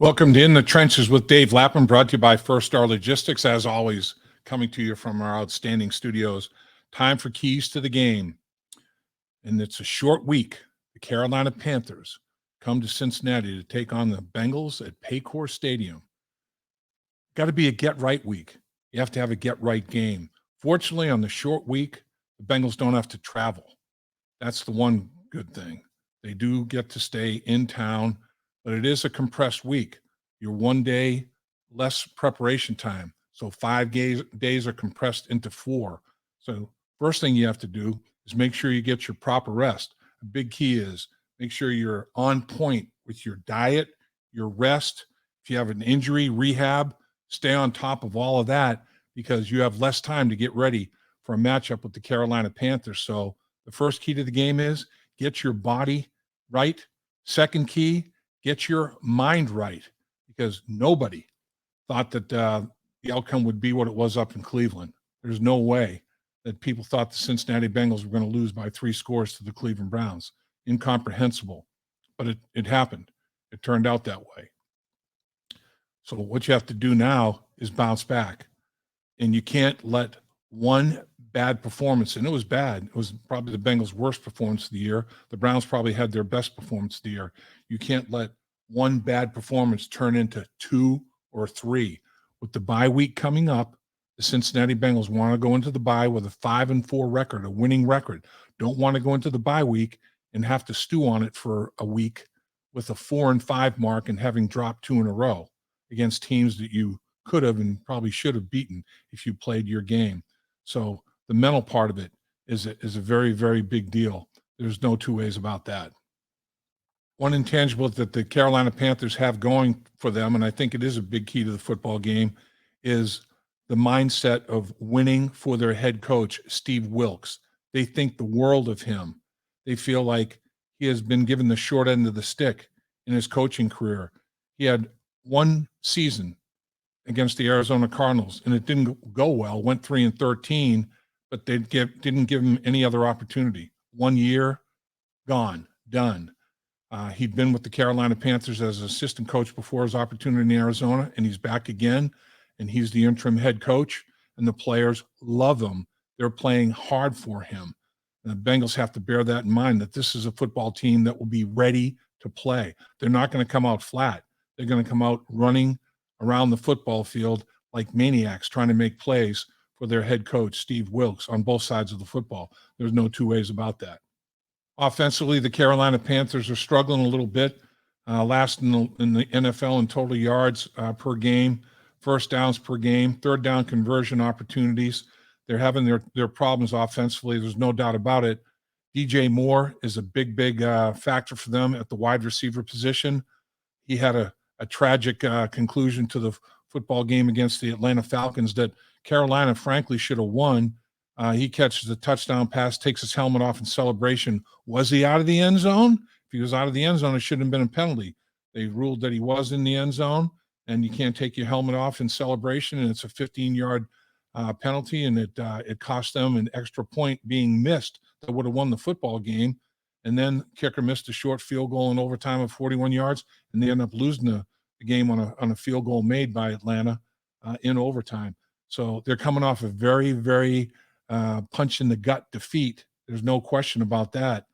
Welcome to In the Trenches with Dave Lapham, brought to you by First Star Logistics. As always, coming to you from our outstanding studios. Time for keys to the game. And it's a short week. The Carolina Panthers come to Cincinnati to take on the Bengals at Paycor Stadium. Got to be a get-right week. You have to have a get-right game. Fortunately, on the short week, the Bengals don't have to travel. That's the one good thing. They do get to stay in town, but it is a compressed week. You're 1 day less preparation time. So 5 days are compressed into 4. So first thing you have to do is make sure you get your proper rest. A big key is make sure you're on point with your diet, your rest. If you have an injury, rehab, stay on top of all of that because you have less time to get ready for a matchup with the Carolina Panthers. So the first key to the game is get your body right. Second key, get your mind right, because nobody thought that the outcome would be what it was up in Cleveland. There's no way that people thought the Cincinnati Bengals were going to lose by 3 scores to the Cleveland Browns. Incomprehensible. But it happened. It turned out that way. So what you have to do now is bounce back. And you can't let one bad performance, and it was bad. It was probably the Bengals' worst performance of the year. The Browns probably had their best performance of the year. You can't let one bad performance turn into 2 or 3. With the bye week coming up, the Cincinnati Bengals want to go into the bye with a 5-4 record, a winning record. Don't want to go into the bye week and have to stew on it for a week with a 4-5 mark and having dropped 2 in a row against teams that you could have and probably should have beaten if you played your game. So the mental part of it is a very, very big deal. There's no two ways about that. One intangible that the Carolina Panthers have going for them, and I think it is a big key to the football game, is the mindset of winning for their head coach, Steve Wilks. They think the world of him. They feel like he has been given the short end of the stick in his coaching career. He had 1 season against the Arizona Cardinals, and it didn't go well, went 3-13, but they didn't give him any other opportunity. 1 year, gone, done. He'd been with the Carolina Panthers as assistant coach before his opportunity in Arizona, and he's back again, and he's the interim head coach, and the players love him. They're playing hard for him. And the Bengals have to bear that in mind, that this is a football team that will be ready to play. They're not going to come out flat. They're going to come out running around the football field like maniacs, trying to make plays for their head coach, Steve Wilks, on both sides of the football. There's no two ways about that. Offensively, the Carolina Panthers are struggling a little bit, last in the NFL in total yards per game, first downs per game, third down conversion opportunities. They're having their problems offensively. There's no doubt about it. DJ Moore is a big factor for them at the wide receiver position. He had a tragic conclusion to the football game against the Atlanta Falcons that Carolina, frankly, should have won. He catches a touchdown pass, takes his helmet off in celebration. Was he out of the end zone? If he was out of the end zone, it shouldn't have been a penalty. They ruled that he was in the end zone, and you can't take your helmet off in celebration, and it's a 15-yard penalty, and it cost them an extra point being missed that would have won the football game. And then kicker missed a short field goal in overtime of 41 yards, and they end up losing the game on a field goal made by Atlanta in overtime. So they're coming off a very, very punch in the gut defeat. There's no question about that.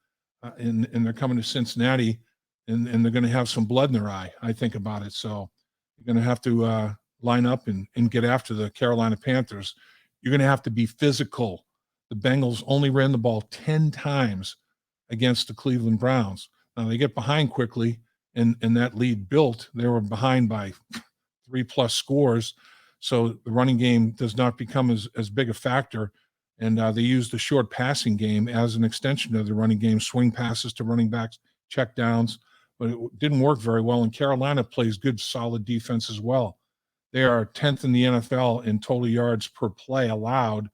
And they're coming to Cincinnati, and they're going to have some blood in their eye, I think about it. So you're going to have to line up and get after the Carolina Panthers. You're going to have to be physical. The Bengals only ran the ball 10 times against the Cleveland Browns. Now they get behind quickly, and that lead built. They were behind by 3+ scores. So the running game does not become as big a factor. And they use the short passing game as an extension of the running game, swing passes to running backs, check downs. But it didn't work very well. And Carolina plays good, solid defense as well. They are 10th in the NFL in total yards per play allowed,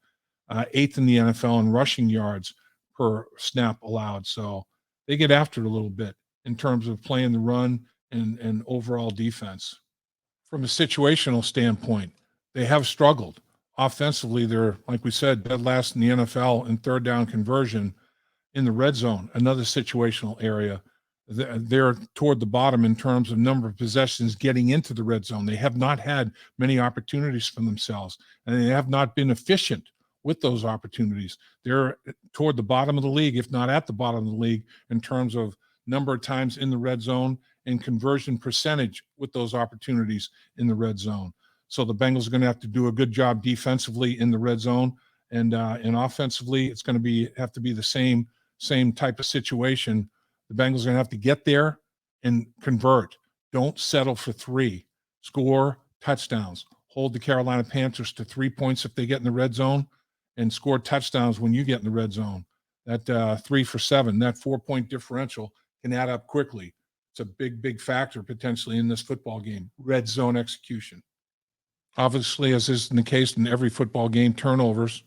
8th in the NFL in rushing yards per snap allowed. So they get after it a little bit in terms of playing the run and overall defense. From a situational standpoint, they have struggled. Offensively, they're, like we said, dead last in the NFL in third down conversion in the red zone, another situational area. they're toward the bottom in terms of number of possessions getting into the red zone. They have not had many opportunities for themselves, and they have not been efficient with those opportunities. They're toward the bottom of the league, if not at the bottom of the league, in terms of number of times in the red zone and conversion percentage with those opportunities in the red zone. So the Bengals are going to have to do a good job defensively in the red zone, and offensively, it's going to have to be the same type of situation. The Bengals are going to have to get there and convert. Don't settle for 3. Score touchdowns. Hold the Carolina Panthers to 3 points if they get in the red zone, and score touchdowns when you get in the red zone. That 3 for 7, that 4-point differential can add up quickly. It's a big factor potentially in this football game. Red zone execution. Obviously, as is the case in every football game, turnovers.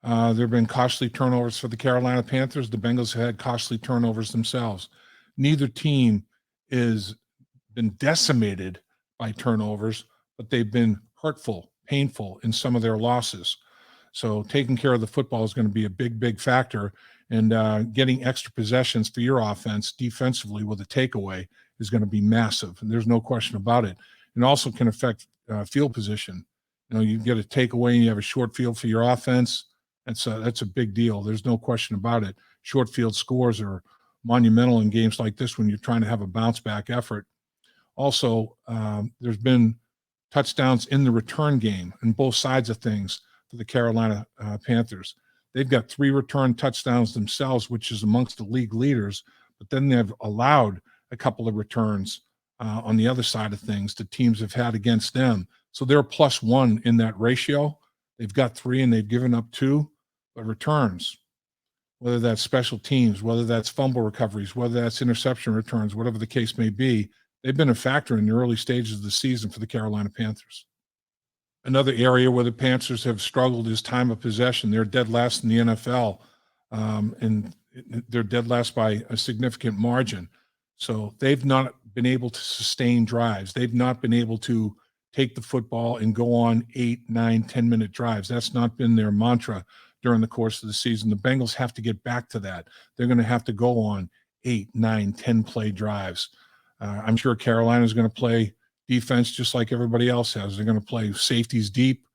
There have been costly turnovers for the Carolina Panthers. The Bengals have had costly turnovers themselves. Neither team has been decimated by turnovers, but they've been hurtful, painful in some of their losses. So taking care of the football is going to be a big factor, and getting extra possessions for your offense defensively with a takeaway is going to be massive, and there's no question about it. It also can affect field position. You get a takeaway and you have a short field for your offense. That's a big deal. There's no question about it. Short field scores are monumental in games like this when you're trying to have a bounce back effort. Also, there's been touchdowns in the return game on both sides of things for the Carolina Panthers. They've got 3 return touchdowns themselves, which is amongst the league leaders, but then they've allowed a couple of returns on the other side of things that teams have had against them. So they're +1 in that ratio. They've got 3 and they've given up 2, but returns, whether that's special teams, whether that's fumble recoveries, whether that's interception returns, whatever the case may be, they've been a factor in the early stages of the season for the Carolina Panthers. Another area where the Panthers have struggled is time of possession. They're dead last in the NFL, and they're dead last by a significant margin. So they've not been able to sustain drives. They've not been able to take the football and go on 8, 9, 10-minute drives. That's not been their mantra during the course of the season. The Bengals have to get back to that. They're going to have to go on 8, 9, 10-play drives. I'm sure Carolina's going to play defense just like everybody else has. They're going to play safeties deep,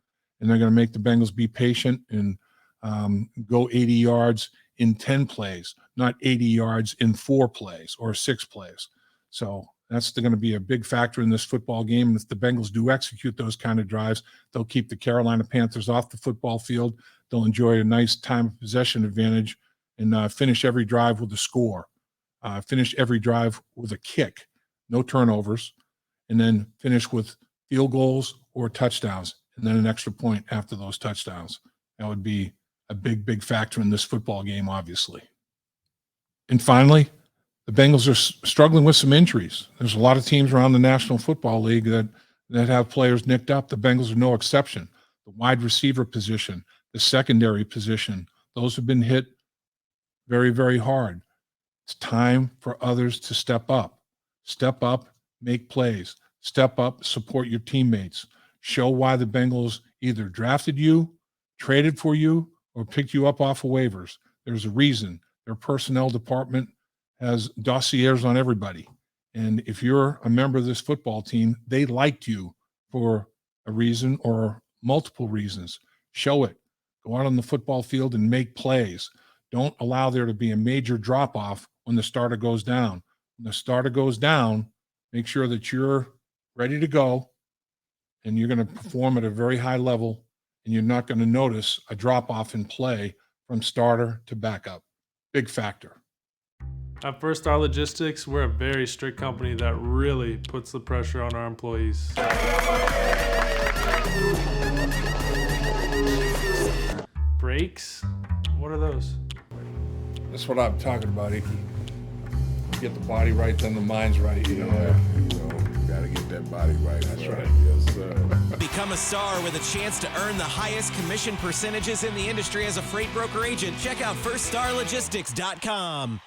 and they're going to make the Bengals be patient and go 80 yards in 10 plays, not 80 yards in 4 plays or 6 plays. So that's going to be a big factor in this football game. And if the Bengals do execute those kind of drives, they'll keep the Carolina Panthers off the football field. They'll enjoy a nice time of possession advantage and finish every drive with a score. Finish every drive with a kick, no turnovers, and then finish with field goals or touchdowns, and then an extra point after those touchdowns. That would be a big factor in this football game, obviously. And finally, the Bengals are struggling with some injuries. There's a lot of teams around the National Football League that have players nicked up. The Bengals are no exception. The wide receiver position, the secondary position, those have been hit very hard. It's time for others to step up. Step up, make plays. Step up, support your teammates. Show why the Bengals either drafted you, traded for you, or picked you up off of waivers. There's a reason. Their personnel department has dossiers on everybody. And if you're a member of this football team, they liked you for a reason or multiple reasons. Show it. Go out on the football field and make plays. Don't allow there to be a major drop-off when the starter goes down. When the starter goes down, make sure that you're ready to go and you're going to perform at a very high level, and you're not going to notice a drop-off in play from starter to backup. Big factor. At First Star Logistics, we're a very strict company that really puts the pressure on our employees. Breaks? What are those? That's what I'm talking about, Icky. Get the body right, then the mind's right. Gotta get that body right. That's right. Yes, sir. Become a star with a chance to earn the highest commission percentages in the industry as a freight broker agent. Check out FirstStarLogistics.com.